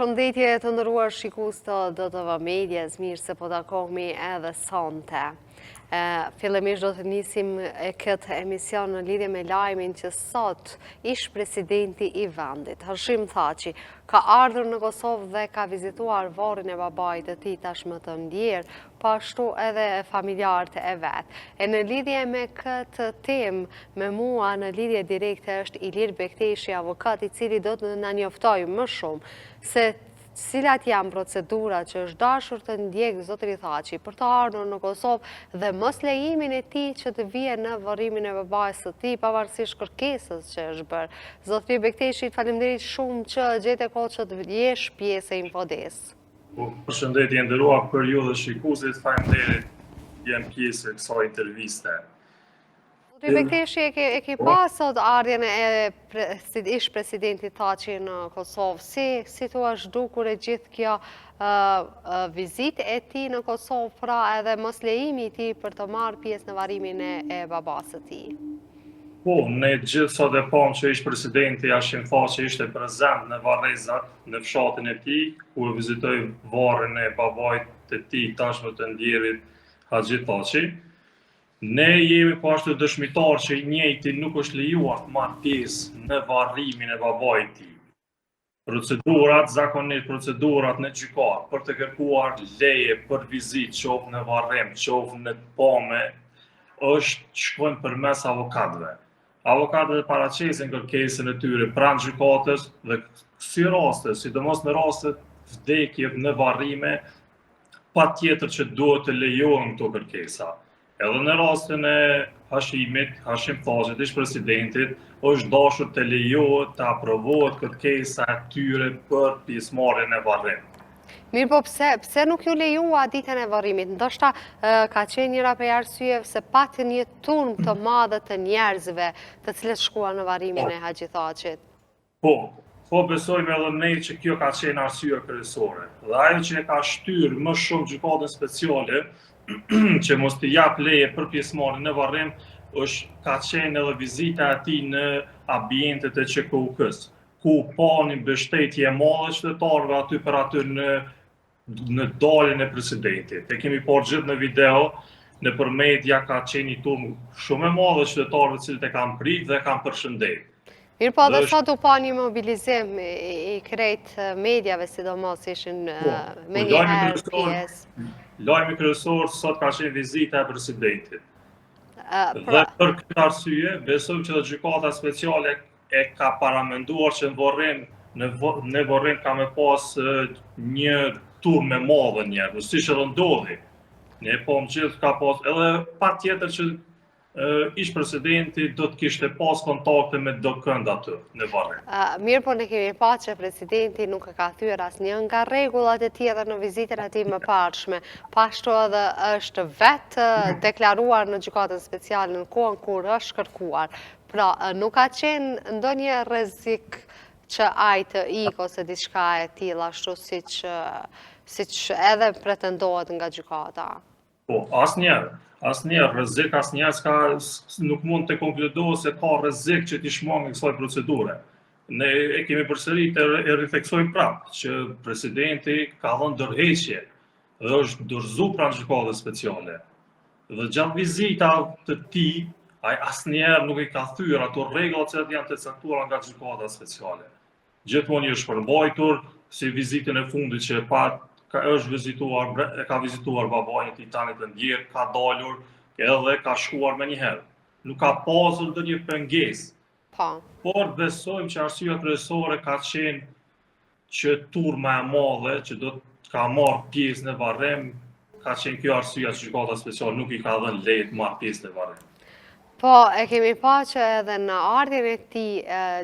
Përshëndetje të nderuar shikues të DTV Medias, mirë se po takohemi edhe sonte. Fillimisht do të nisim këtë emision në lidhje me lajmin që sot ish presidenti i vendit, Hashim Thaçi, ka ardhur në Kosovë dhe ka vizituar varrin e babait të tij tashmë të ndjer, ashtu edhe familjarët e vet. E në lidhje me këtë temë, me mua në lidhje direkte është Ilir Bekteshi, avokat i cili do të na njoftojë më shumë se cilat janë procedurat që është dashur të ndjekë zotëri Thaçi për të ardhur në Kosovë dhe mos lejimin e tij që të vijë në varrimin e babait së tij pavarësisht kërkesës që është bërë. Zotëri Bekteshi, faleminderit shumë që gjete kohë që të jesh pjesë e Infodes. Përshëndetje nderuar për ju dhe shikuesit, faleminderit jam pjesë e kësaj interviste. Zotëri Bekteshi, e ke pasur ardhjen e ish presidentit Thaçi në Kosovë. Si tu është dukur e gjithë kjo vizitë e tij në Kosovë, pra edhe mos lejimi i tij për të marrë pjesë në varrimin e babas së tij? Po, ne gjithë sot e pam që ish presidenti Hashim Thaçi ishte prezent në Varrezat, në fshatin e tij, ku e vizitoi varrin e babait të tij tashmë të ndjerit Haxhi Thaçi. Ne jemi po ashtu dëshmitar që i njëjti nuk është lejuar të marrë pjesë në varrimin e babait të tij. Procedurat, zakonisht procedurat në gjykatë për të kërkuar leje për vizitë, qoftë në varrim, qoftë në pame, shkojnë përmes avokatëve. Avokatët paraqesin kërkesën e tyre pranë gjykatës dhe si raste, sidomos në raste vdekje në varrime, patjetër që duhet të lejohen këto kërkesa. Edhe në rastin e Hashim Thaçit, ish presidentit, është dashur të lejohet të aprovohet kërkesa e tyre për pjesëmarrjen e varrimit. Mirë, po pse nuk ju lejua ditën e varrimit? Ndoshta ka qenë njëra prej arsyeve se patën një turm të madhe të njerëzve të cilët shkuan në varrimin e Haxhi Thaçit. Po besojmë edhe ne që kjo ka qenë arsye kryesore. Dhe ajo që e ka shtyrë më shumë gjykatën speciale që mos t'i jap leje për pjesëmarrjen në varrim, ka qenë edhe vizita e tij në ambientet e QKUK-s, ku pa një mbështetje e madhe qytetarëve aty për aty në daljen e presidentit. E kemi parë gjithë në video, nëpër media ka qenë një turm shumë e madhe qytetarëve cilët e kanë prit dhe kanë përshëndet. Mirë, po dhe sot u pa një mobilizim i krejt medjave, sidomos ishin me një herë pjesë. Lajmi kryesor sot ka qenë vizita e presidentit. Dhe për këtë arsye, besojmë që gjykata speciale e ka paramenduar që në varrim ka me pas një turm e madhe njerëz, siç edhe ndodhi. Ne po gjithë ka pas edhe patjetër që ish presidenti do të kishte pas kontakte me do kënd aty në varrim. Mirë, po ne kemi pa që presidenti nuk e ka thyer asnjë nga rregullat e tjera në vizitën e tij më parshme. Ashtu edhe është vetë deklaruar në gjykatën speciale në kohën kur është kërkuar. Pra, nuk ka qenë ndonjë rrezik që ai të ikë ose diçka e tillë ashtu siç edhe pretendohet nga gjykata. Po, asnjëherë rrezik, asnjëherë nuk mund të konkludohet se ka rrezik që t'i shmangë kësaj procedure. Ne e kemi përsëritur e ritheksojmë prapë që presidenti ka dhënë dorëheqje dhe është dorëzuar pranë gjykatës speciale. Dhe gjatë vizitave të tij, ai asnjëherë nuk i ka thyer ato rregullat që janë të caktuara nga gjykata speciale. Gjithmonë i është përmbajtur, si vizitën e fundit që ka vizituar babain e tij tani të ndjer, ka dalur edhe ka shkuar më një herë. Nuk ka pasur ndonjë pengesë. Por besojmë që arsyeja kryesore ka qenë që turma e madhe që do të ka marrë pjesë në varrim, ka qenë kjo arsyeja që gjykata speciale nuk i ka dhënë leje të marrë pjesë në varrim. Po, e kemi pa që edhe në ardhjen e tij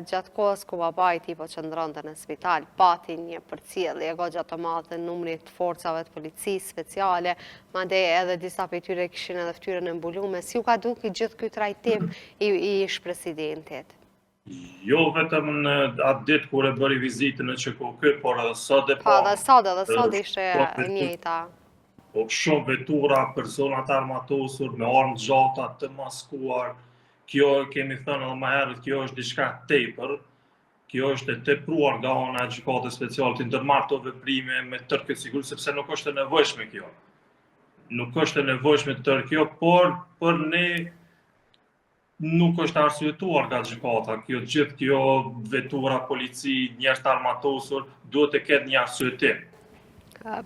gjatë kohës ku babai i tij po qëndronte në spital, pati një përcjellje goxha të madhe të numrit të forcave të policisë speciale, madje edhe disa prej tyre kishin edhe fytyrën e mbuluar. Si u ka dukur gjithë ky trajtim i ish presidentit? Jo vetëm në atë ditë kur e bëri vizitën në QKUK, por edhe sot e pa. Edhe sot ishte e njëjta. Po shumë vetura, persona të armatosur, me armë gjata të maskuar. Kjo kemi thënë edhe më herët, kjo është diçka tepër. kjo është e tepruar nga ana e gjykatës speciale të ndërmarrë këto veprime me tërë këtë siguri, sepse nuk është e nevojshme kjo. Nuk është e nevojshme tërë kjo, por për ne nuk është arsyetuar nga gjykata. Gjithë kjo vetura, polici, njerëz të armatosur, duhet të ketë një arsyetim.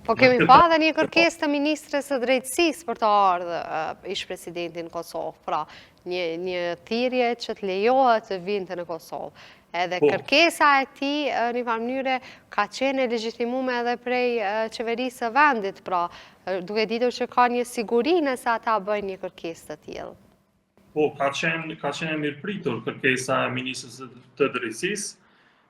Po kemi pa dhe një kërkesë të Ministres së Drejtësisë për të ardhur ish presidentin Kosovë, pra një thirrje që të lejohet të vinte në Kosovë. Edhe kërkesa e tij në një mënyrë ka qenë e legjitimuar edhe prej qeverisë së vendit, pra duke ditur që ka një siguri nëse ata bëjnë një kërkesë të tillë. Po, ka qenë mirëpritur kërkesa e Ministres të Drejtësisë,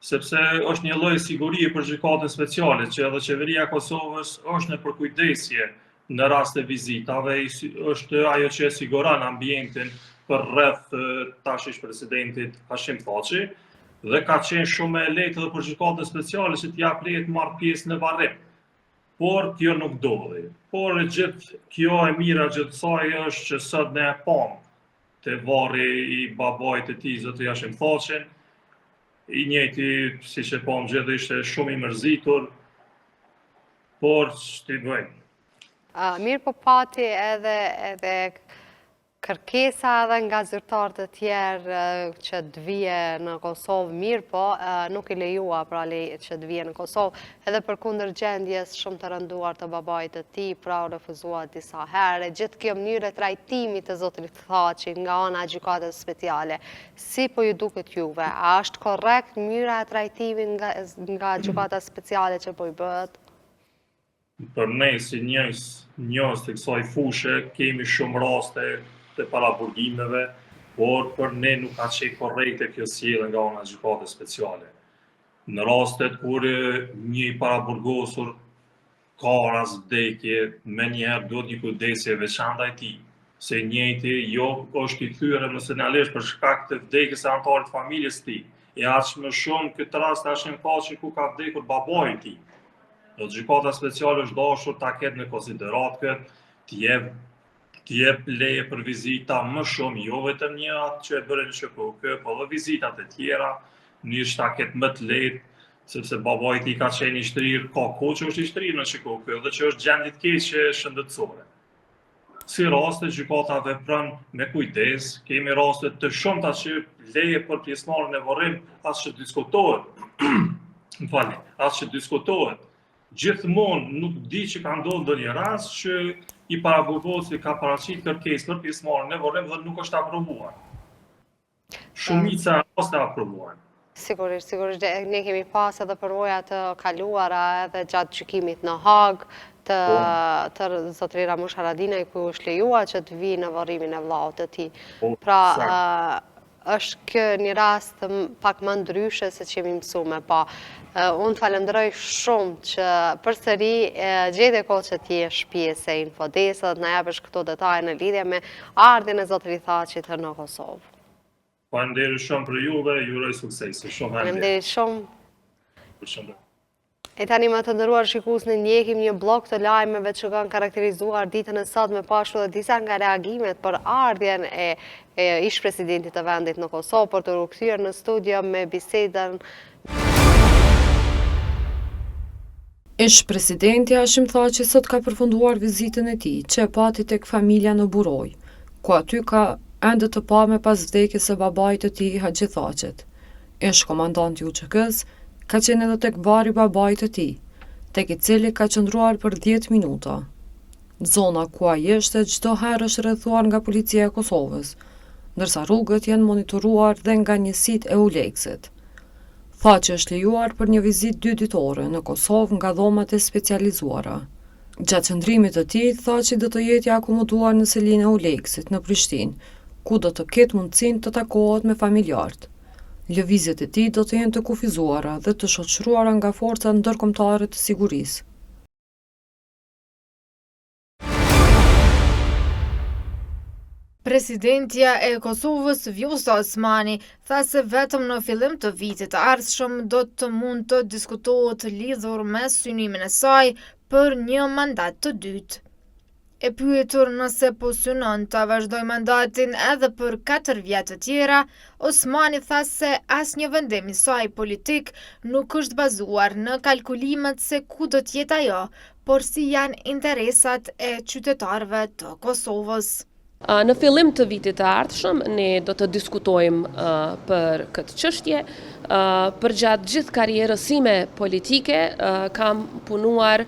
sepse është një lloj sigurie për gjykatën speciale, që edhe qeveria e Kosovës është në përkujdesje në rast të vizitave, është ajo që e siguron ambientin për rreth tash ish presidentit Hashim Thaçi, dhe ka qenë shumë e lehtë edhe për gjykatën speciale që t'jap leje të marrë pjesë në varrim. Por kjo nuk ndodhi. Por gjithë kjo e mira gjithë saj është që sot ne e pam te varri i babait të tij, zoti Hashim Thaçin, i njëjti, siç e pam gjithë, ishte shumë i mërzitur, por ç'ti bëjmë. Mirë po pati edhe kërkesa edhe nga zyrtarë të tjerë që të vije në Kosovë, mirë po nuk i lejua pra që të vije në Kosovë, edhe për kundër gjendjes shumë të rënduar të babait të tij, pra u refuzua disa herë. Gjithë kjo mënyrë e trajtimit të zotit Thaçi nga ana e gjykatës speciale, si po ju duket juve? A është korrekt mënyra e trajtimit nga gjykata speciale që po i bëhet? Për ne si njerëz të kësaj fushë kemi shumë raste të paraburgimeve, por për ne nuk ka qenë korrekte kjo sjellje nga ana e gjykatës speciale. Në rastet kur një i paraburgosur ka rast vdekje, menjëherë duhet një kujdesje veçantë ndaj tij, se njëjti jo është i thyer emocionalisht për shkak të vdekjes së anëtarit të familjes së tij. E aq më shumë këtë rast Hashim Thaçi ku ka vdekur babai i tij. Do gjykata speciale është dashur ta ketë në konsiderat këtë, të jep leje për vizita më shumë, jo vetëm një atë që e bëre në SHKK, po edhe vizitat e tjera, njështë ta ketë më të lehtë, sepse babait i tij ka qenë i shtrirë, ka kohë që është i shtrirë në SHKK dhe që është gjendje të keqe shëndetësore. Si raste gjykata vepron me kujdes, kemi raste të shumta që leje për pjesëmarrjen e varrim as që diskutohet. As që diskutohet. Gjithmonë nuk di që ka ndodhur ndonjë rast që i paraburgosi ka paraqitur kërkesë për pjesëmarrjen e varrim dhe nuk është aprovuar. Shumica është aprovuar. Sigurisht, ne kemi pas edhe përvoja të kaluara edhe gjatë gjykimit në Hag të zotëri Ramush Haradinaj, ku është lejuar që të vijë në varrimin e vllaut të tij. Pra, është kjo një rast pak më ndryshe se që jemi mësuar pa. Unë falenderoj shumë që përsëri gjete kohë që ti jesh pjesë e Infodesë dhe na japësh këto detaje në lidhje me ardhjen e zotërit Thaçit në Kosovë. Faleminderit shumë për juve, ju uroj suksese. Faleminderit shumë. Përshëndet. E tani më të nderuar shikues, ne ndjekim një blok të lajmeve që kanë karakterizuar ditën e sotme, pashtu dhe disa nga reagimet për ardhjen e ish presidentit të vendit në Kosovë, për të rikthyer në studio me bisedën. Ish presidenti Hashim Thaçi sot ka përfunduar vizitën e tij, që e pati tek familja në Buroj, ku aty ka ende të pame pas vdekjes së babait të tij Haxhi Thaçit. Ish komandanti i UÇK-s ka qenë edhe tek varri i babait të tij, tek i cili ka qëndruar për 10 minuta. Zona ku ai ishte çdo herë është rrethuar nga policia e Kosovës, ndërsa rrugët janë monitoruar dhe nga njësitë e Uleksit. Thaçi është lejuar për një vizitë 2 ditore në Kosovë nga dhomat e specializuara. Gjatë qëndrimit të tij, Thaçi do të jetë i akomoduar në selinë e Uleksit në Prishtinë, ku do të ketë mundësinë të takohet me familjarët. Lëvizjet e tij do të jenë të kufizuara dhe të shoqëruara nga forcat ndërkombëtare të sigurisë. Presidentja e Kosovës Vjosa Osmani tha se vetëm në fillim të vitit të ardhshëm do të mund të diskutohet lidhur me synimin e saj për një mandat të dytë. E pyetur nëse po synon ta vazhdoj mandatin edhe për 4 vjet të tjera, Osmani tha se asnjë vendim i saj politik nuk është bazuar në kalkulimet se ku do të jetë ajo, por si janë interesat e qytetarëve të Kosovës. Në fillim të vitit të ardhshëm, ne do të diskutojmë për këtë çështje. Përgjatë gjithë karrierës sime politike, kam punuar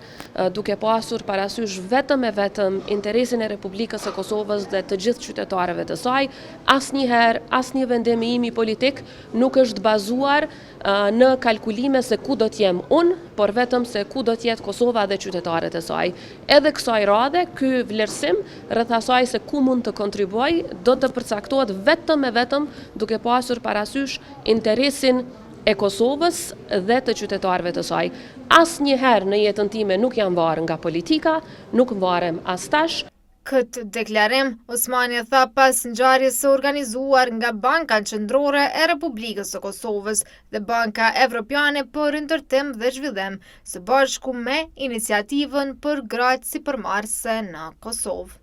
duke pasur parasysh vetëm e vetëm interesin e Republikës së Kosovës dhe të gjithë qytetarëve të saj. Asnjëherë, asnjë vendim im i politik nuk është bazuar në kalkulime se ku do të jem unë, por vetëm se ku do të jetë Kosova dhe qytetarët e saj. Edhe kësaj radhe, ky vlerësim rreth asaj se ku mund të kontribuoj do të përcaktohet vetëm e vetëm duke pasur parasysh interesin e Kosovës dhe të qytetarëve të saj. Asnjëherë në jetën time nuk jam varur nga politika, nuk varem as tash. Këtë deklarim, Osmani tha pas ngjarjes së organizuar nga Banka Qendrore e Republikës së Kosovës dhe Banka Evropiane për Ndërtim dhe Zhvillim, së bashku me iniciativën për gratë sipërmarrëse në Kosovë.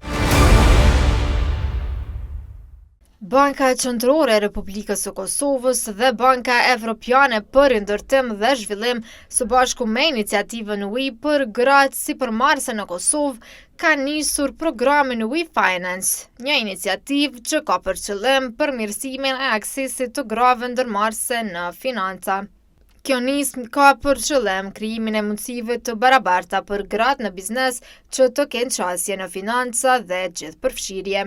Banka Qendrore e Republikës së Kosovës dhe Banka Evropiane për Ndërtim dhe Zhvillim, së bashku me iniciativën UI për gratë sipërmarrëse në Kosovë, ka nisur programin We Finance, një iniciativë që ka për qëllim përmirësimin e aksesit të grave ndërmarrëse në financa. Kjo nismë ka për qëllim krijimin e mundësive të barabarta për gratë në biznes që të kenë qasje në financa dhe gjithëpërfshirje.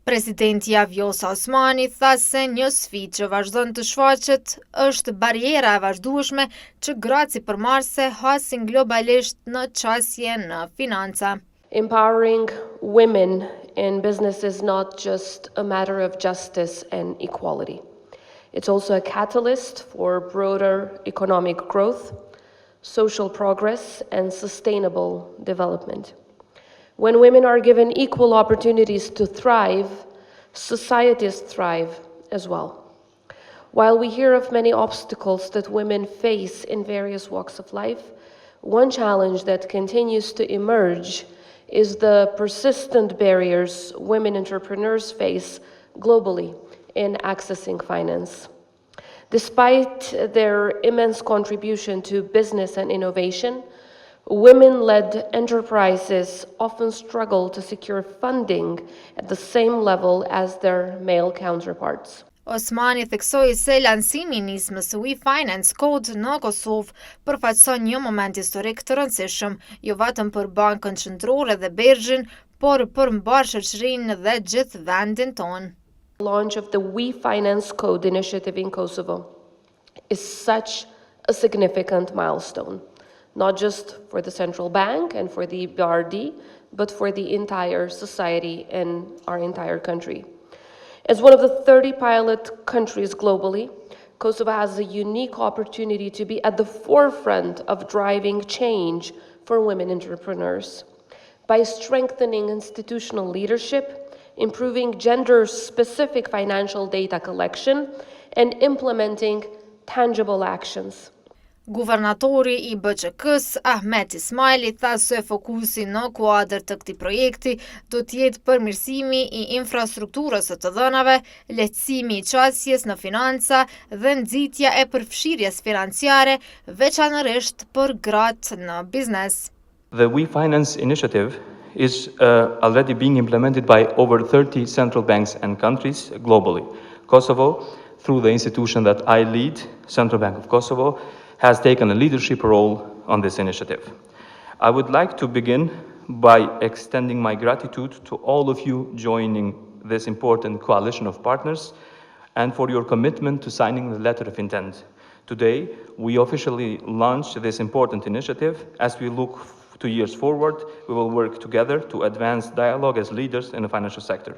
Presidentja Vjosa Osmani tha se një sfidë që vazhdon të shfaqet është bariera e vazhdueshme që gratë sipërmarrëse hasin globalisht në qasje në financa. Empowering women in business is not just a matter of justice and equality. It's also a catalyst for broader economic growth, social progress, and sustainable development. When women are given equal opportunities to thrive, societies thrive as well. While we hear of many obstacles that women face in various walks of life, one challenge that continues to emerge is the persistent barriers women entrepreneurs face globally in accessing finance. Despite their immense contribution to business and innovation, women-led enterprises often struggle to secure funding at the same level as their male counterparts. Osmani theksoi se lansimi i nismës We Finance Code në Kosovë përfaqëson një moment historik të rëndësishëm, jo vetëm për Bankën Qendrore dhe Bergjin, por për mbarëshërinë dhe gjithë vendin tonë. The launch of the We Finance Code initiative in Kosovo is such a significant milestone, not just for the central bank and for the BRD, but for the entire society and our entire country. As one of the 30 pilot countries globally, Kosovo has a unique opportunity to be at the forefront of driving change for women entrepreneurs. By strengthening institutional leadership, improving gender-specific financial data collection, and implementing tangible actions. Guvernatori i BÇK-s, Ahmet Ismaili, tha se fokusi në kuadër të këtij projekti do të jetë përmirësimi i infrastrukturës së të dhënave, lehtësimi i qasjes në financa dhe nxitja e përfshirjes financiare, veçanërisht për gratë në biznes. The We Finance initiative is already being implemented by over 30 central banks and countries globally. Kosovo, through the institution that I lead, Central Bank of Kosovo, has taken a leadership role on this initiative. I would like to begin by extending my gratitude to all of you joining this important coalition of partners and for your commitment to signing the letter of intent. Today, we officially launch this important initiative. As we look 2 years forward, we will work together to advance dialogue as leaders in the financial sector.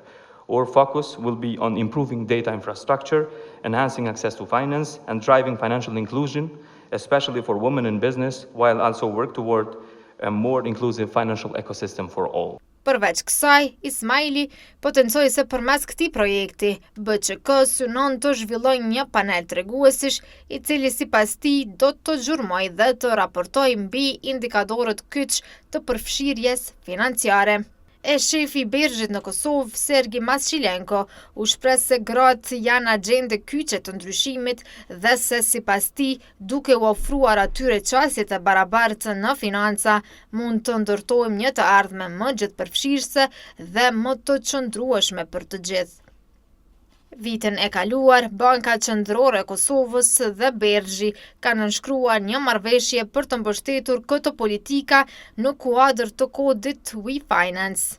Our focus will be on improving data infrastructure, enhancing access to finance, and driving financial inclusion, especially for women in business, while also work toward a more inclusive financial ecosystem for all. Përveç kësaj, Ismaili potencoi se përmes këtij projekti, BÇK synon të zhvillojë një panel treguesish, i cili sipas tij do të zhurmojë dhe të raportojë mbi indikatorët kyç të përfshirjes financiare. E shefi i Bergjit në Kosovë, Sergi Masqilenko, u shpreh se gratë janë agjende kyçe të ndryshimit dhe se sipas tij, duke u ofruar atyre çësjet e barabartë në financa, mund të ndërtojmë një të ardhme më gjithëpërfshirëse dhe më të qëndrueshme për të gjithë. Vitin e kaluar, Banka Qendrore e Kosovës dhe Bergji kanë nënshkruar një marrëveshje për të mbështetur këtë politika në kuadër të kodit We Finance.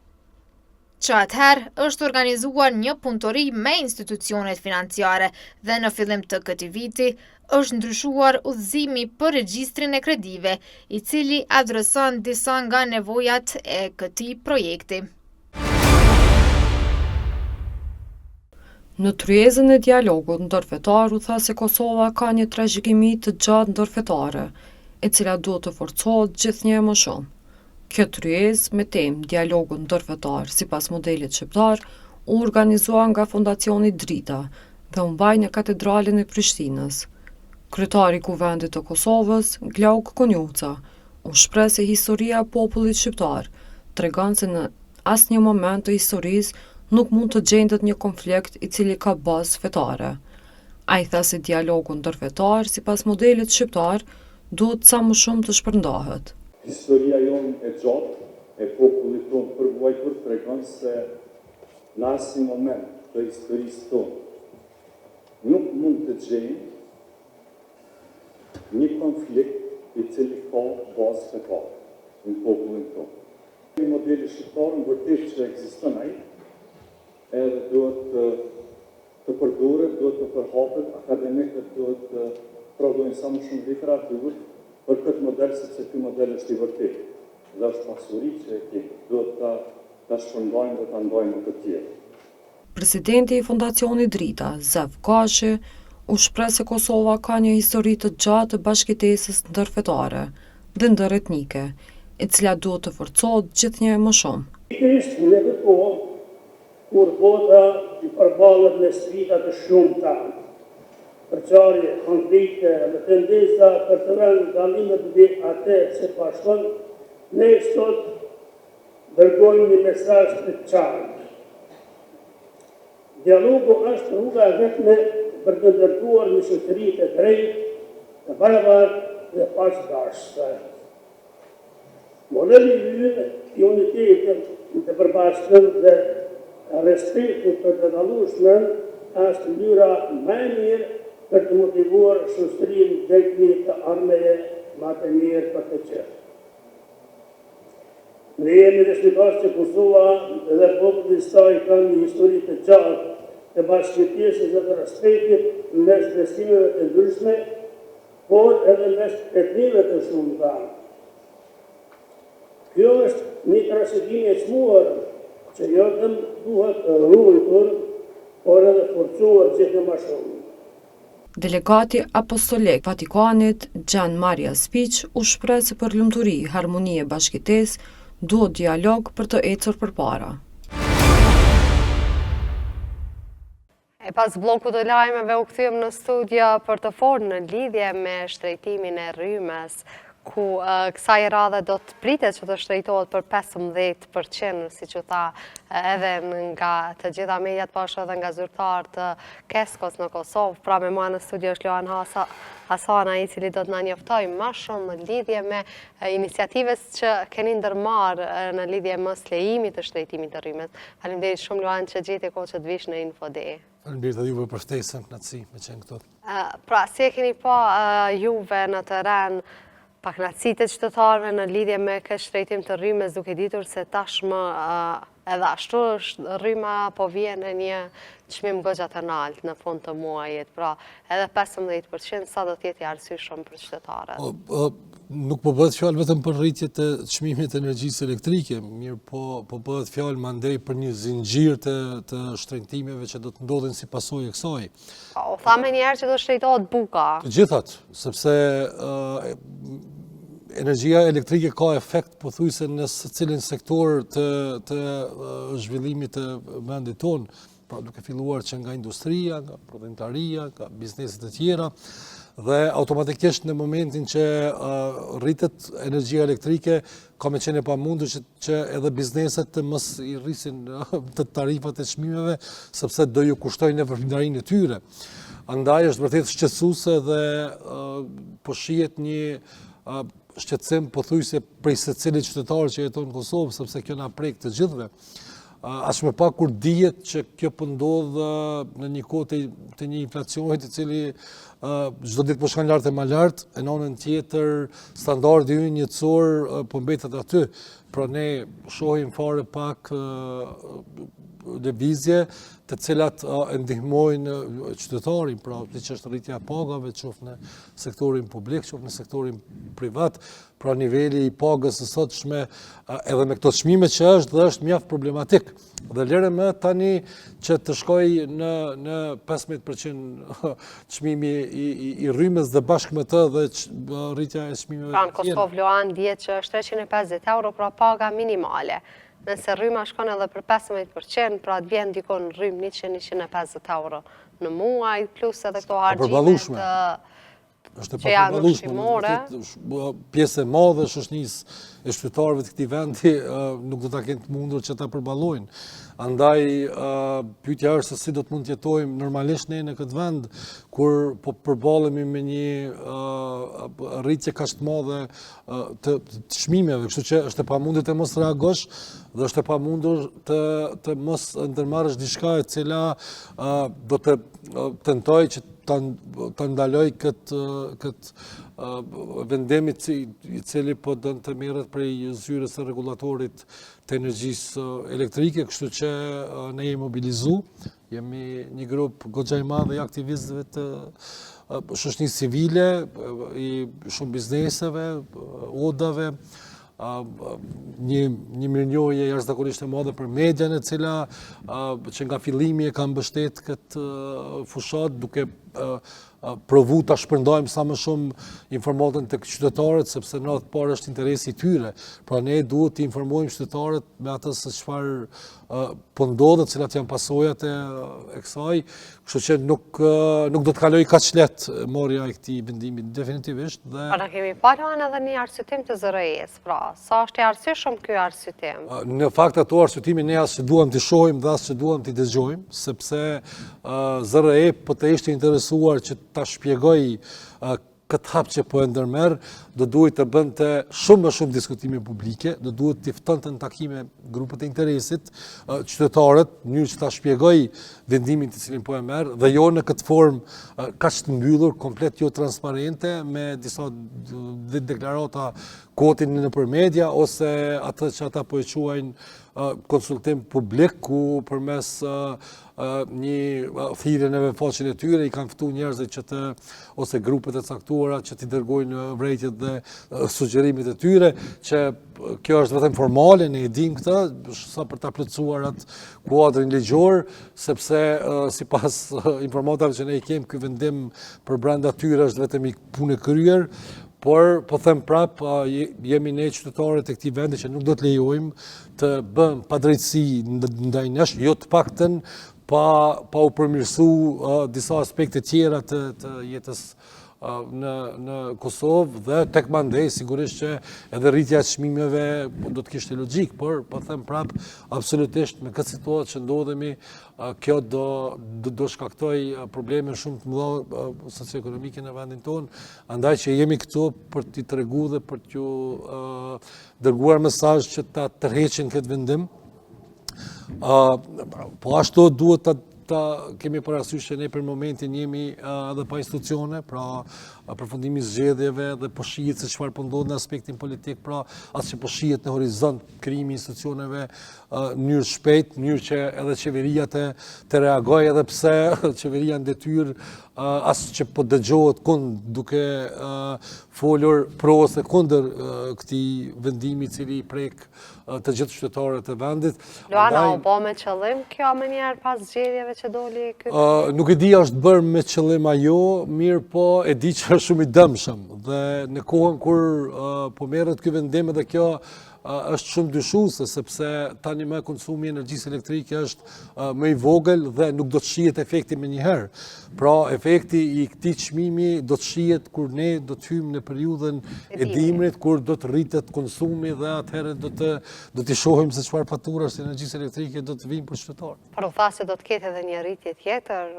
Që atëherë është organizuar një punëtori me institucionet financiare dhe në fillim të këtij viti është ndryshuar udhëzimi për regjistrin e kredive, i cili adreson disa nga nevojat e këtij projekti. Në tryezën e dialogut ndërfetar u tha se Kosova ka një trashëgimi të gjatë ndërfetare, e cila duhet të forcohet gjithnjë më shumë. Kjo tryezë me temë dialogut ndërfetar sipas modelit shqiptar u organizua nga Fondacioni Drita dhe u mbaj në Katedralin e Prishtinës. Kryetari i Kuvendit të Kosovës, Glauk Konjuca, u shpreh se historia e popullit shqiptar tregon se në asnjë moment të historisë nuk mund të gjendet një konflikt i cili ka bazë fetare. Ai tha se dialogu ndërfetar sipas modelit shqiptar duhet sa më shumë të shpërndahet. Historia jonë e gjatë e popullit tonë përvojtur tregon se në asnjë moment të historisë tonë nuk mund të gjejmë një konflikt i cili ka bazë fetare në popullin tonë. Modeli shqiptar në vërtet që ekziston ai, edhe duhet të përdoret, duhet të përhapet, akademikët duhet të prodhojnë sa më shumë literaturë për këtë model, sepse ky model është i vërtet. Dhe është pasuri që e kemi, duhet ta shpërndajmë dhe ta ndajmë në të tjerë. Presidenti i Fondacionit Drita, Zev Kashi, u shpreh se Kosova ka një histori të gjatë të bashkëtesës ndërfetare dhe ndëretnike, e cila duhet të forcohet gjithnjë më shumë. Ishte në të kohë kur bota i përballet me sfida të shumta, përçarje, konflikte dhe tendenca për të rënë dallimet dhe atë që bashkon, ne sot dërgojmë një mesazh të qartë. Dialogu është rruga vetme për të ndërtuar një shoqëri të drejtë, të barabartë dhe paqëdashme. Modeli ynë i unitetit të përbashkëm dhe respekti për të dallueshmën është mënyra më e mirë për të motivuar shoqërinë drejt një të ardhmëje më të mirë për të gjithë. Ne jemi besimtarë që Kosova dhe populli i saj kanë një histori të gjatë të bashkëtesës dhe të respektit mes besimeve të ndryshme, por edhe mes etnive të shumta. Kjo është një trashëgimi e çmuar që jotëm duhet ruajtur, por edhe forcuar gjithë më shumë. Delegati apostolik Vatikanit, Gjan Maria Spiç, u shpreh se për lumturi, harmoni e bashkëtesë duhet dialog për të ecur përpara. E pas bloku të lajmeve u kthyem në studio për të folur në lidhje me shtrejtimin e rrymës, ku kësaj radhe do të pritet që të shtrejtohet për 15%, si që tha edhe nga të gjitha mediat, po ashtu edhe nga zyrtarët të Keskos në Kosovë. Pra me mua në studio është Loan Hasana, i cili do të na njoftoj më shumë në lidhje me iniciatives që keni ndërmarrë në lidhje me lejimit të shtrejtimit të rrymës. Faleminderit shumë Loan që gjeti kohë që të vish në Info.de. Faleminderit edhe juve për ftesën, kënaqësi me qenë këtu. Pra, si e keni pa juve në terren pak kënaqësitë e qytetarëve në lidhje me këtë shtrejtim të rrymës, duke ditur se tashmë edhe ashtu rryma po vjen në një çmim goxha të lartë në fund të muajit. Pra, edhe 15% sa do të jetë i arsyeshëm për qytetarët? Nuk po bëhet fjalë vetëm për rritje të çmimit të energjisë elektrike, mirë po bëhet fjalë mandej për një zinxhir të shtrejtimeve që do të ndodhin si pasojë e kësaj. O thamë një herë që do shtrejtohet buka. Të gjithat, sepse energjia elektrike ka efekt pothuajse në secilin sektor të zhvillimit të vendit tonë, pra duke filluar që nga industria, nga prodhimtaria, nga bizneset e tjera, dhe automatikisht në momentin që rritet energjia elektrike, ka me qenë e pamundur që edhe bizneset të mos i rrisin të tarifat e çmimeve, sepse do ju kushtojnë në vërtetërinë e tyre. Andaj është vërtet shqetësuese dhe po shihet një shqetësim pothuajse prej secilit qytetar që jeton në Kosovë, sepse kjo na prek të gjithëve. As më pak kur dihet që kjo po ndodh në një kohë të një inflacionit i cili çdo ditë po shkon lart e më lart, e në anën tjetër standardi ynë njësor po mbetet aty. Pra ne shohim fare pak lëvizje të cilat ndihmojnë qytetarin, pra që është rritja e pagave, qoftë në sektorin publik, qoftë në sektorin privat, pra niveli i pagës së sotshme edhe me këto çmime që është dhe është mjaft problematik. Dhe lere me tani që të shkoj në 15% çmimi i rrymës dhe bashkë me të dhe rritja e çmimeve. Pra në Kosovë Luan dihet që është 350 euro pra paga minimale. Nëse rryma shkon edhe për 15%, pra të vjen dikon rrym 100-150 euro në muaj, plus edhe këto harxhime që janë ushqimore. Pjesë e madhe e shoqënisë e shqiptarëve të këtij vendi nuk do ta kenë të mundur që ta përballojnë. Andaj pyetja është se si do të mund të jetojmë normalisht ne në këtë vend kur po përballemi me një rritje kaq të madhe të çmimeve, kështu që është e pamundur të mos reagosh dhe është e pamundur të mos ndërmarrësh diçka e cila do të tentoj që ta ndaloj këtë vendim i cili po dënë të merret prej zyrës së rregullatorit të energjisë elektrike, kështu që ne jemi mobilizuar, jemi një grup goxha i madh i aktivistëve të shoqënisë civile, i shumë bizneseve, odave, një mirënjohje jashtëzakonisht e madhe për median e cila që nga fillimi e ka mbështet këtë fushat duke provu ta shpërndajmë sa më shumë informatën tek qytetarët, sepse në atë parë është interesi i tyre. Pra ne duhet të informojmë qytetarët me atë se çfarë po ndodhet, cilat janë pasojat e kësaj, kështu që nuk do të kaloj kaq lehtë marrja e këtij vendimi definitivisht dhe na kemi parë edhe një arsyetim të ZRE-s, pra sa është i arsyeshëm ky arsyetim? Në fakt ato arsyetimi ne as që duam të shohim dhe as që duam të dëgjojmë, sepse ZRE po të ishte interesuar që ta shpjegoj këtë hap që po e ndërmerr, do duhet të bënte shumë më shumë diskutime publike, do duhet të ftonte në takime grupet e interesit, qytetarët, në mënyrë që ta shpjegoj vendimin të cilin po e merr, dhe jo në këtë formë kaq të mbyllur, komplet jo transparente, me disa deklarata kotin nëpër media ose atë që ata po e quajnë konsultim publik, ku përmes një thirrje në faqen e tyre i kanë ftuar njerëzit që ose grupet e caktuara që t'i dërgojnë vërejtjet dhe sugjerimet e tyre, që kjo është vetëm formale, ne e dim këtë, sa për ta plotësuar atë kuadrin ligjor, sepse sipas informatave që ne i kemi, ky vendim për brenda tyre është vetëm i punë kryer. Por, po them prap, jemi ne qytetarët e këtij vendi që nuk do të lejojmë të bëjmë padrejtësi ndaj nesh, jo të paktën pa u përmirësuar disa aspekte tjera të jetës në Kosovë dhe tek mandej sigurisht që edhe rritja e çmimeve do të kishte logjik, por po them prap absolutisht me këtë situatë që ndodhemi, kjo do shkaktoj probleme shumë të mëdha socioekonomike në vendin tonë, andaj që jemi këtu për t'i treguar dhe për t'ju dërguar mesazh që ta tërheqin këtë vendim. Po ashtu duhet ta kemi parasysh që ne për momentin jemi edhe pa institucione, pra përfundimi i zgjedhjeve dhe po shihet se çfarë po ndodh në aspektin politik, pra as që po shihet në horizont krijimi i institucioneve në mënyrë shpejt, në mënyrë që edhe qeveria të reagojë, edhe pse qeveria në detyrë as që po dëgjohet duke folur pro ose kundër këtij vendimi i cili prek të gjithë qytetarët e vendit. Luana, u bë me qëllim kjo më njëherë pas zgjedhjeve që doli ky? Nuk e di a është bërë me qëllim ajo, mirë po e di që është shumë i dëmshëm dhe në kohën kur po merret ky vendim edhe kjo është shumë dyshuese, sepse tani më konsumi i energjisë elektrike është më i vogël dhe nuk do të shihet efekti me njëherë. Pra, efekti i këtij çmimi do të shihet kur ne do të hyjmë në periudhën e dimrit, kur do të rritet konsumi dhe atëherë do të shohim se çfarë faturash të energjisë elektrike do të vinë për qytetarët. Por u tha se do të ketë edhe një rritje tjetër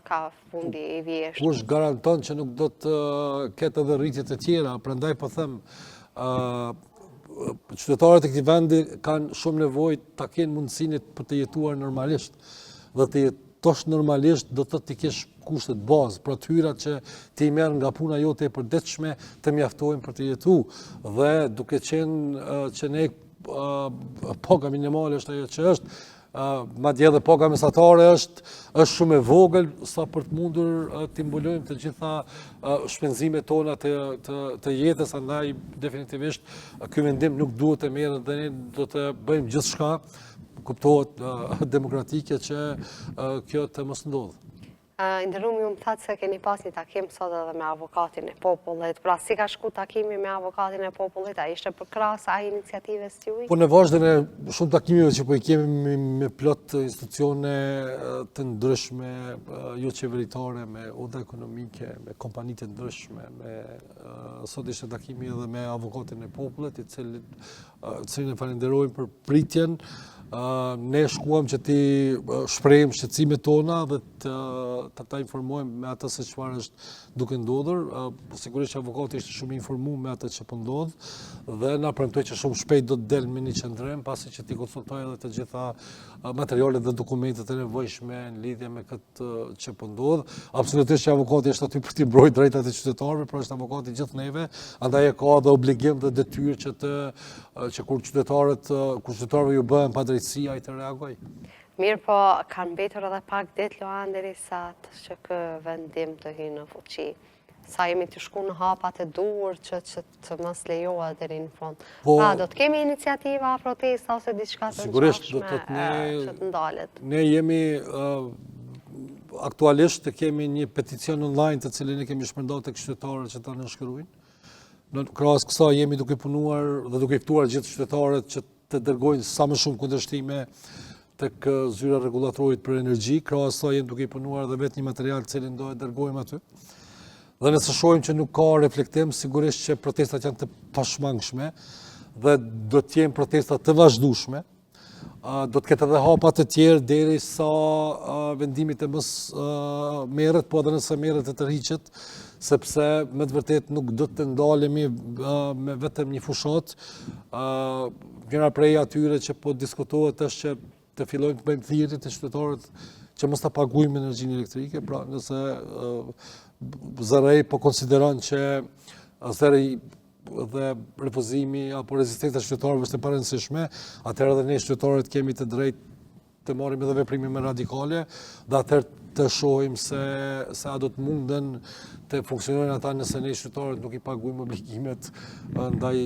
ka fundi i vjeshtë. Kush garanton që nuk do të ketë edhe rritje të tjera, prandaj po them qytetarët e këtij vendi kanë shumë nevojë ta kenë mundësinë për të jetuar normalisht. Dhe të jetosh normalisht do të kesh kushtet bazë, pra hyrat që ti merr nga puna jote e përditshme të mjaftojnë për të jetuar. Dhe duke qenë që ne paga minimale është ajo që është, madje edhe paga mesatare është shumë e vogël sa për të mundur të mbulojmë të gjitha shpenzimet tona të jetës, andaj definitivisht ky vendim nuk duhet të merret dhe ne do të bëjmë gjithçka, kuptohet demokratike, që kjo të mos ndodhë. Nderuar, ju më thatë se keni pas një takim sot edhe me avokatin e popullit. Pra, si ka shku takimi me avokatin e popullit? A ishte për krahas ai iniciativës juaj? Po në vazhdën e shumë takimeve që po i kemi me plot institucione të ndryshme, jo qeveritare, me oda ekonomike, me kompani të ndryshme, sot ishte takimi edhe me avokatin e popullit, i cilin e falenderojmë për pritjen. Ne shkuam që ti shprehim shqetësimet tona dhe ta informojmë me atë se çfarë është duke ndodhur. Sigurisht që avokati ishte shumë i informuar me atë që po ndodh dhe na premtoi që shumë shpejt do të del me një qendrim, pasi që ti konsultoi edhe të gjitha materialet dhe dokumentet e nevojshme në lidhje me këtë që po ndodh. Absolutisht që avokati është aty për të mbrojtur drejtat e qytetarëve, por është avokati gjithë neve, andaj e ka edhe obligim dhe detyrë që kur qytetarëve ju bëhen padrejtësi, ai të reagoj. Mirë, po kanë mbetur edhe pak ditë Luan derisa që ky vendim të hyjë në fuqi. Sa jemi të shku në hapat e dur që të mos lejohet deri në fund. Pra, do të kemi iniciativa, protesta ose diçka të ngjashme që të ndalet. Ne jemi aktualisht kemi një peticion online të cilin e kemi shpërndar tek qytetarët që ta nënshkruajnë. Në krahas kësaj jemi duke punuar dhe duke ftuar gjithë qytetarët që të dërgojnë sa më shumë kundërshtime tek zyra rregullatorit për energji. Krahas kësaj jemi duke punuar edhe vetë një material të cilin do e dërgojmë aty. Dhe nëse shohim që nuk ka reflektim, sigurisht që protestat janë të pashmangshme dhe do të jenë protesta të vazhdueshme. Do të ketë edhe hapa të tjerë derisa vendimi të mos merret, po edhe nëse merret të tërhiqet, sepse me të vërtetë nuk do të ndalemi me vetëm një fushat. Njëra prej atyre që po diskutohet është që të fillojmë të bëjmë thirrje të qytetarët që mos ta paguajmë energjinë elektrike, pra nëse zërej po konsideron që zërej dhe refuzimi apo rezistenca e qytetarëve është e parëndësishme, atëherë edhe ne qytetarët kemi të drejtë të marrim edhe veprime më radikale dhe atëherë të shohim se a do të munden të funksionojnë ata nëse ne qytetarët nuk i paguajmë obligimet ndaj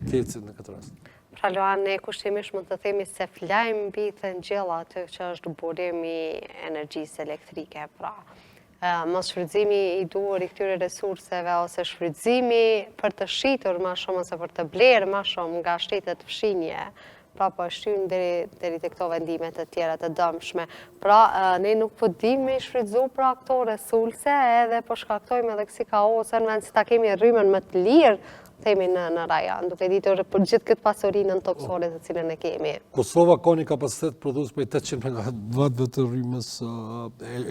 kecit në këtë rast. Pra Luan, ne kushtimisht mund të themi se flajmë mbi të ngjella atë që është burimi i energjisë elektrike, pra mos shfrytëzimi i duhur i këtyre resurseve ose shfrytëzimi për të shitur më shumë ose për të blerë më shumë nga shtetet fshinje, pra po shtyjnë deri te këto vendime të tjera të dëmshme. Pra ne nuk po dimë shfrytëzu pra këto resurse edhe po shkaktojmë edhe kësi kaos në vend se ta kemi rrymën më të lirë themi në rajon, duke ditur për gjithë këtë pasurinë toksore të cilën e kemi. Kosova ka një kapacitet prodhues për 800 megawatt të rrymës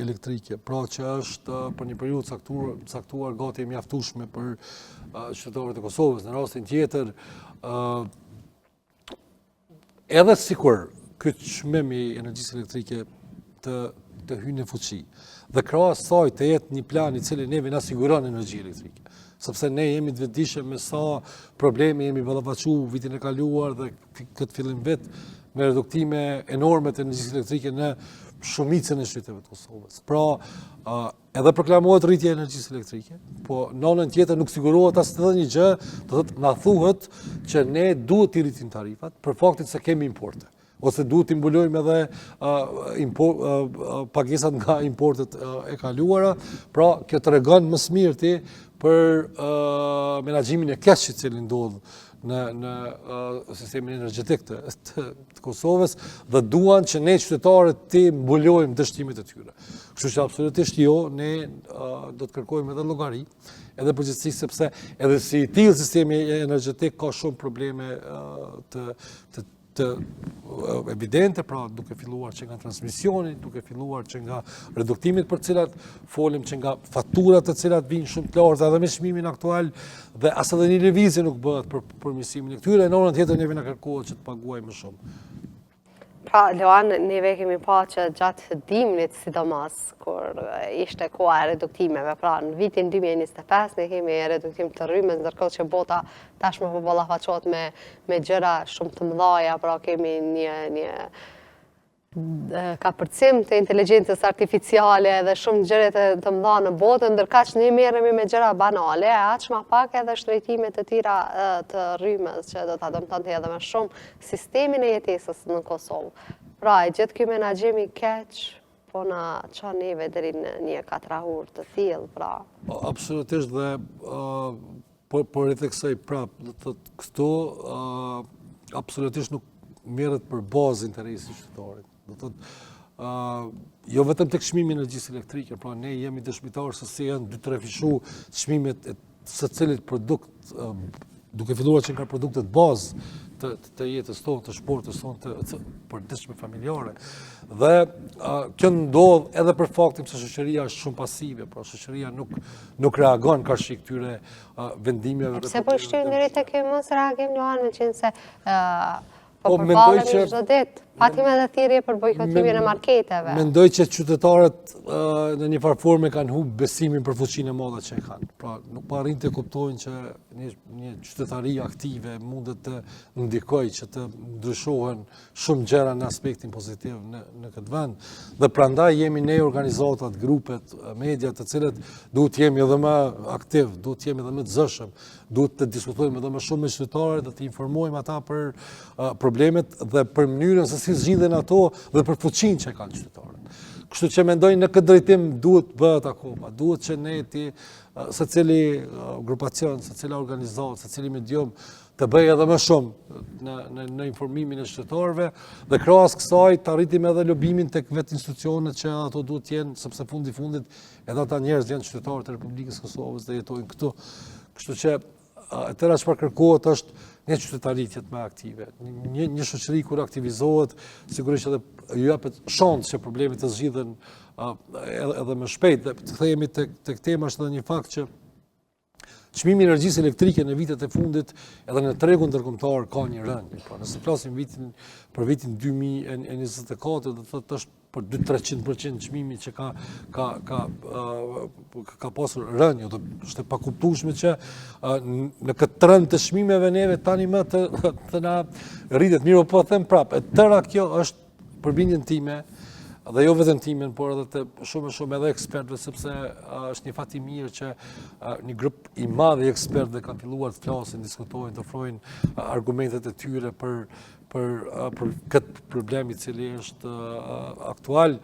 elektrike, pra që është për një periudhë caktuar gati e mjaftueshme për qytetarët e Kosovës. Në rastin tjetër, edhe sikur ky çmim i energjisë elektrike të hyjë në fuqi dhe krahas saj të jetë një plan i cili neve na siguron energji elektrike, sepse ne jemi të vetëdijshëm me sa probleme jemi ballafaqur vitin e kaluar dhe këtë fillim vit me reduktime enorme të energjisë elektrike në shumicën e shteteve të Kosovës. Pra, edhe proklamohet rritja e energjisë elektrike, po në anën tjetër nuk sigurohet as edhe një gjë, do thotë na thuhet që ne duhet të rritim tarifat për faktin se kemi importe, ose duhet të mbulojmë edhe pagesat nga importet e kaluara. Pra, kjo tregon më së miri për menaxhimin e keq i cili ndodh në sistemin energjetik të Kosovës dhe duan që ne qytetarët të mbulojmë dështimet e tyre. Kështu që absolutisht jo, ne do të kërkojmë edhe llogari, edhe përgjithësisht sepse edhe si i tillë sistemi energjetik ka shumë probleme të evidente, pra duke filluar që nga transmisioni, duke filluar që nga reduktimit për cilat folim, që nga faturat të cilat vinë shumë të larta edhe me çmimin aktual dhe as edhe një lëvizje nuk bëhet për përmirësimin e këtyre, në orën tjetër neve na kërkohet që të paguajmë më shumë. Pra, Luan, neve kemi pa që gjatë dimnit sidomos, kur ishte koha e reduktimeve, pra në vitin 2025 ne kemi reduktim të rrymës, ndërkohë që bota tashmë po ballafaqohet me gjëra shumë të mëdha, pra kemi një kapërcim të inteligjencës artificiale dhe shumë gjëra të mëdha në botë, ndërkaq ne merremi me gjëra banale, aq më pak edhe shtrejtime të tjera të rrymës që do ta dëmtonte edhe më shumë sistemin e jetesës në Kosovë. Pra, e gjithë ky menaxhim i keq po na çon neve deri në një katrahur të tillë, pra. Absolutisht dhe por e theksoj prap, do të thotë këtu absolutisht nuk merret për bazë interesi qytetarit. Do thotë jo vetëm tek çmimi i energjisë elektrike, pra ne jemi dëshmitarë se si janë 2-3 fishu çmimet e secilit produkt, duke filluar që nga produktet bazë të jetës tonë, të shportës tonë, të përditshme familjare. Dhe kjo ndodh edhe për faktin se shoqëria është shumë pasive, pra shoqëria nuk reagon kështu këtyre vendimeve. Pse po shtyhen deri tek mos reagim Luan, meqense po përballemi çdo ditë. Patim edhe thirrje për bojkotimin e marketeve. Mendoj që qytetarët në një farë forme kanë humbur besimin për fuqinë e madhe që kanë. Pra nuk po arrin të kuptojnë që një qytetari aktive mundet të ndikojë që të ndryshohen shumë gjëra në aspektin pozitiv në këtë vend. Dhe prandaj jemi ne organizatat, grupet, mediat, të cilët duhet jemi edhe më aktiv, duhet jemi edhe më të zëshëm, duhet të diskutojmë edhe më shumë me qytetarët dhe të informojmë ata për problemet dhe për mënyrën se si zgjidhen ato dhe për fuqinë që kanë qytetarët. Kështu që mendoj në këtë drejtim duhet bëhet akoma, duhet që ne secili grupacion, secila organizatë, secili medium të bëjë edhe më shumë në informimin e qytetarëve dhe krahas kësaj të arritim edhe lobimin tek vetë institucionet që ato duhet të jenë, sepse fundit edhe ata njerëz janë qytetarë të Republikës Kosovës dhe jetojnë këtu. Kështu që tëra çfarë kërkohet është një qytetari të jetë më aktive. Një shoqëri kur aktivizohet, sigurisht edhe ju japet shansë që problemet të zgjidhen edhe më shpejt. Dhe të themi tek tema është edhe një fakt që çmimi i energjisë elektrike në vitet e fundit edhe në tregun ndërkombëtar ka një rënje. Pra, nëse flasim për vitin 2024, do të thotë është për 200-300% çmimi që ka pasur rënje, do është e pakuptueshme që në këtë trend të çmimeve neve tani më të na rritet. Mirë, po them prapë, tëra kjo është përbindjen time dhe jo vetëm timen, por edhe të shumë edhe ekspertëve, sepse është një fat i mirë që një grup i madh i ekspertëve kanë filluar të flasin, diskutojnë, të ofrojnë argumentet e tyre për këtë problem i cili është aktual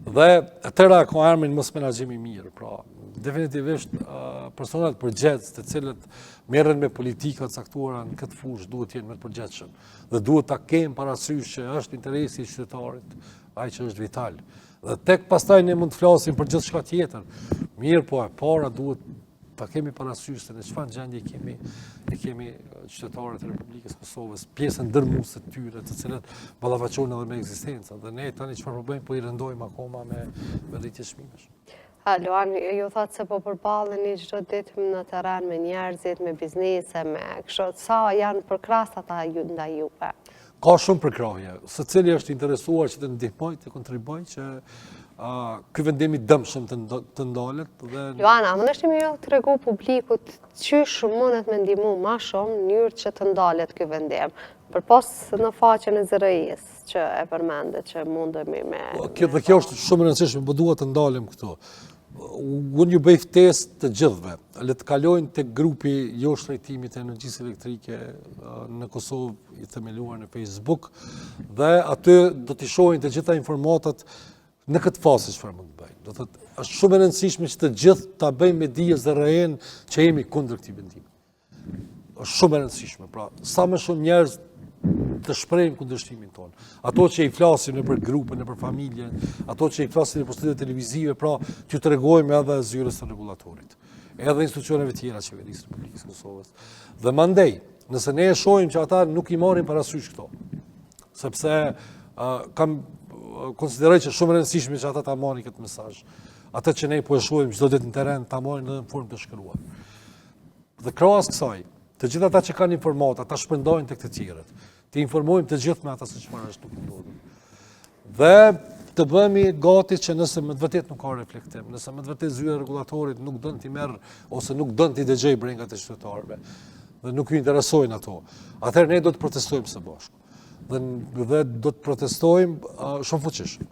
dhe tëra ka armin mos menaxhim i mirë. Pra, definitivisht personat përgjegjës të cilët merren me politika të caktuara në këtë fushë duhet të jenë më të përgjegjshëm dhe duhet ta kemë parasysh që është interesi i qytetarit ai që është vital. Dhe tek pastaj ne mund të flasim për gjithçka tjetër. Mirë, po e para duhet ta kemi parasysh se në çfarë gjendje kemi qytetarët e Republikës Kosovës, pjesën ndërmuese të tyre, të cilët ballafaqohen edhe me ekzistencën. Dhe ne tani çfarë bëjmë, po i rëndojmë akoma me rritje çmimesh. Luan, ju thotë se po përballeni çdo ditë në terren me njerëzit, me biznese, me kështu, sa janë përkrahas ata ndaj juve? Ka shumë përkrahje. Secili është interesuar që të ndihmojë, të kontribuojë që ky vendim i dëmshëm të ndalet dhe Luana, a mundesh më ju tregu publikut çysh mundet me ndihmu më shumë në mënyrë që të ndalet ky vendim? Përpos në faqen e zëri-s që e përmendet që mundemi me Kjo është shumë e rëndësishme, po duhet të ndalem këtu. Unë ju bëj ftesë të gjithëve, le të kalojnë tek grupi jo shtrejtimit të energjisë elektrike në Kosovë i themeluar në Facebook dhe aty do t'i shohin të gjitha informatat në këtë fazë çfarë mund të bëjnë. Do thotë, është shumë e rëndësishme që të gjithë ta bëjmë me dijes dhe rehen që jemi kundër këtij vendimi. është shumë e rëndësishme. Pra, sa më shumë njerëz të shprehim kundërshtimin tonë. Ato që i flasin nëpër grupe, nëpër familje, ato që i flasin nëpër studio televizive, pra t'ju tregojmë edhe zyrës të rregullatorit, edhe institucioneve tjera qeverisë së Republikës së Kosovës. Dhe mandej, nëse ne e shohim që ata nuk i marrin parasysh këto, sepse kam konsideroj që shumë e rëndësishme që ata ta marrin këtë mesazh. Atë që ne po e shohim çdo ditë në terren ta marrin edhe në formë të shkruar. Dhe krahas kësaj, të gjithë ata që kanë informata, ta shpërndajnë tek të tjerët. Të informojmë të gjithë me ata se çfarë është nuk ndodhur. Dhe të bëhemi gati që nëse me të vërtet nuk ka reflektim, nëse me të vërtet zyra e rregullatorit nuk don t'i merr ose nuk don t'i dëgjoj brengat e qytetarëve dhe nuk ju interesojnë ato, atëherë ne do të protestojmë së bashku. Dhe do të protestojmë shumë fuqishëm.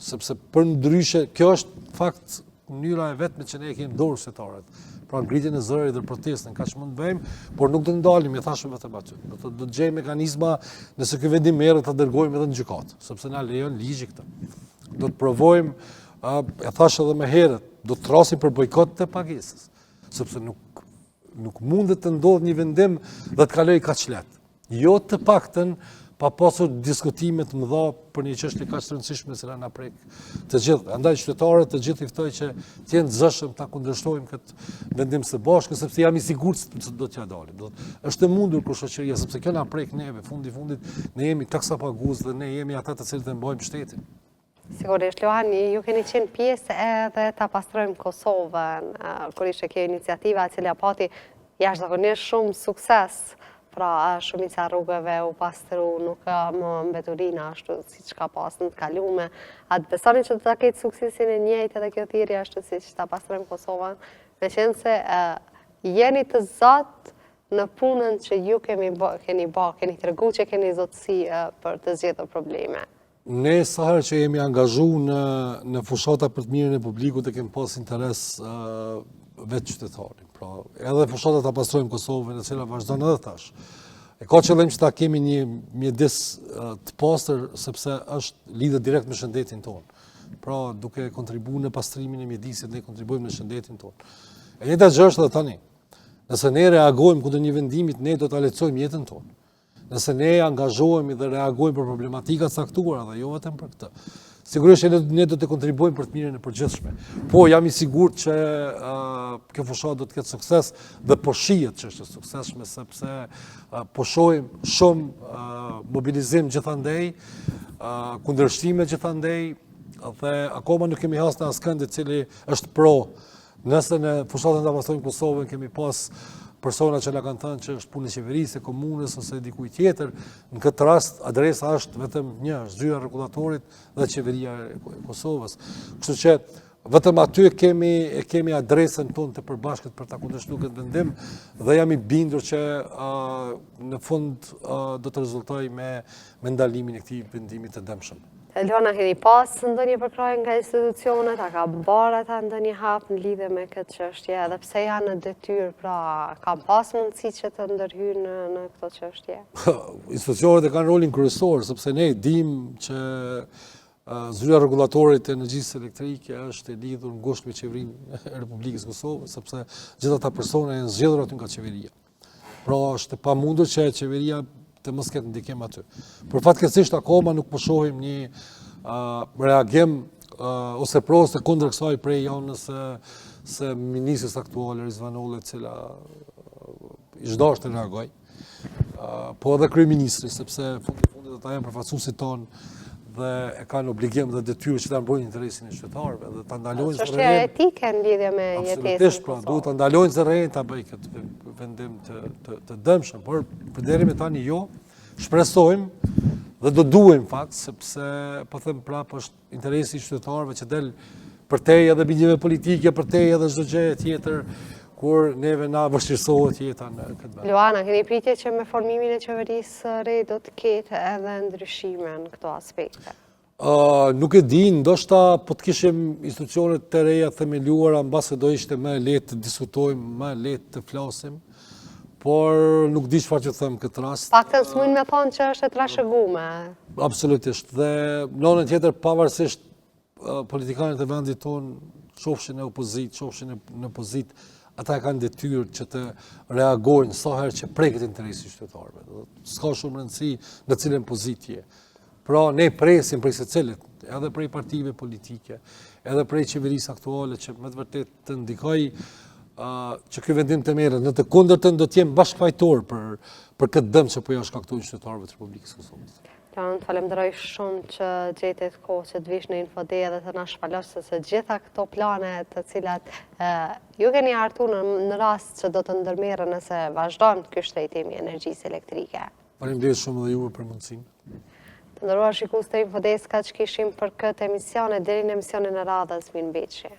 Sepse për ndryshe, kjo është fakt mënyra e vetme që ne kemi dorë qytetarët. Pra ngritjen e zërit dhe protestën, kaq mund të bëjmë, por nuk do të ndalim, e thashëm vetëm aty. Do të gjejmë mekanizma nëse ky vendim merret ta dërgojmë edhe në gjykatë, sepse na lejon ligji këtë. Do të provojmë, e thash edhe më herët, do të thrasim për bojkot të pagesës, sepse nuk mundet të ndodhë një vendim dhe të kaloj kaq lehtë. Jo të paktën pa pasur diskutime të mëdha për një çështje kaq të rëndësishme që na prek të gjithë. Andaj qytetarët të gjithë i ftoj që të jenë të zëshëm ta kundërshtojmë këtë vendim së bashku, sepse jam i sigurt se do t'ja dalim. Është e mundur për shoqëria, sepse kjo na prek neve, fundit ne jemi taksapagues dhe ne jemi ata të cilët e mbajmë shtetin. Sigurisht, Luani, ju keni qenë pjesë edhe ta pastrojmë Kosovën, kur ishte kjo iniciativa e cila pati jashtëzakonisht shumë sukses. Pra, shumica rrugëve u pastru, nuk më mbeturina ashtu si që ka pas në të kalume. A të besoni që të ta ketë suksesin e njëjtë edhe kjo thirrje ashtu si që ta pastrojmë Kosovën, me qenë se jeni të zatë në punën që ju keni tregu që keni zotësi për të zgjedhur probleme. Ne sa herë që jemi angazhu në fushata për të mirën e publikut e kemi pas interes vetë qytetarin. Pra, edhe fushatat ta pastrojmë Kosovën, e cila vazhdon edhe tash. E ka qëllim që ta kemi një mjedis të pastër, sepse është lidhet direkt me shëndetin tonë. Pra, duke kontribuar në pastrimin e mjedisit, ne kontribuojmë në shëndetin tonë. E njëjta gjë është edhe tani. Nëse ne reagojmë kundër një vendimit, ne do ta lehtësojmë jetën tonë. Nëse ne angazhohemi dhe reagojmë për problematika të caktuara dhe jo vetëm për këtë. Sigurisht ne do të kontribuojmë për të mirën e përgjithshme. Po jam i sigurt që kjo fushat do të ketë sukses dhe po shihet që është suksesshme sepse po shohim shumë mobilizim gjithandej, kundërshtime gjithandej dhe akoma nuk kemi hasë në askënd i cili është pro. Nëse në fushatën ta pastrojmë Kosovën kemi pas persona që na kanë thënë që është punë e qeverisë, e komunës ose dikujt tjetër, në këtë rast adresa është vetëm një, zyra e rregullatorit dhe qeveria e Kosovës. Kështu që vetëm aty kemi adresën tonë të përbashkët për ta kundërshtuar këtë vendim dhe jam i bindur që në fund do të rezultojë me ndalimin e këtij vendimi të dëmshëm. Luana, keni pas ndonjë përkrahje nga institucionet, a ka bërë ata ndonjë hap në lidhje me këtë çështje, edhe pse janë në detyrë, pra kanë pas mundësi që të ndërhyjnë në këtë çështje? Institucionet e kanë rolin kryesor, sepse ne dimë që zyra rregullatorit të energjisë elektrike është e lidhur ngushtë me qeverinë e Republikës së Kosovës, sepse gjithë ata persona janë zgjedhur aty nga qeveria. Pra është e pamundur që qeveria të mos ketë ndikim aty. Por fatkeqësisht akoma nuk po shohim një reagim ose ose kundër kësaj prej anës së ministres aktuale Rizvanolli, e cila i zgdashtë të reagoj. Po edhe kryeministri, sepse fundit ata janë përfaqësuesit tonë dhe e kanë obligim dhe detyrë që ta mbrojnë interesin e qytetarëve dhe ta ndalojnë zë Çështja etike në lidhje me jetesën. Absolutisht, pra, duhet ta ndalojnë zë rrejnë ta bëjë këtë vendim të dëmshëm, por për deri me tani jo, shpresojmë dhe do duhem fakt, sepse po them prapë është interesi i qytetarëve që del përtej edhe bindjeve politike, përtej edhe çdo gjë tjetër, kur neve na vështirësohet jeta në këtë vend. Luana, keni pritje që me formimin e qeverisë së re do të ketë edhe ndryshime në këto aspekte? Nuk e di, ndoshta po të kishim institucionet të reja themeluara, mbase do ishte më lehtë të diskutojmë, më lehtë të flasim, por nuk di çfarë të them këtë rast. Paktën s'mund me thonë që është e trashëguar. Absolutisht. Dhe në anën tjetër, pavarësisht politikanët e vendit tonë, qofshin në opozit, qofshin në pozit, ata kanë detyrë që të reagojnë sa herë që preket interesi qytetarëve. S'ka shumë rëndësi në cilën pozitje. Pra ne presim prej secilit, edhe prej partive politike, edhe prej qeverisë aktuale që me të vërtet të ndikoj që ky vendim të merret, në të kundërtën do të jem bashkëfajtor për këtë dëm që po ja shkaktojnë qytetarëve të Republikës së Kosovës. Të falemderoj shumë që gjetet kohë që të vish në Infode dhe të na shpalosh se gjitha këto plane të cilat ju keni hartu në rast që do të ndërmerren nëse vazhdon ky shtrejtim i energjisë elektrike. Faleminderit shumë edhe juve për mundësinë. Të nderuar shikues të Infodes, kaq kishim për këtë emision, deri në emisionin e radhës, mirë mbëjtje.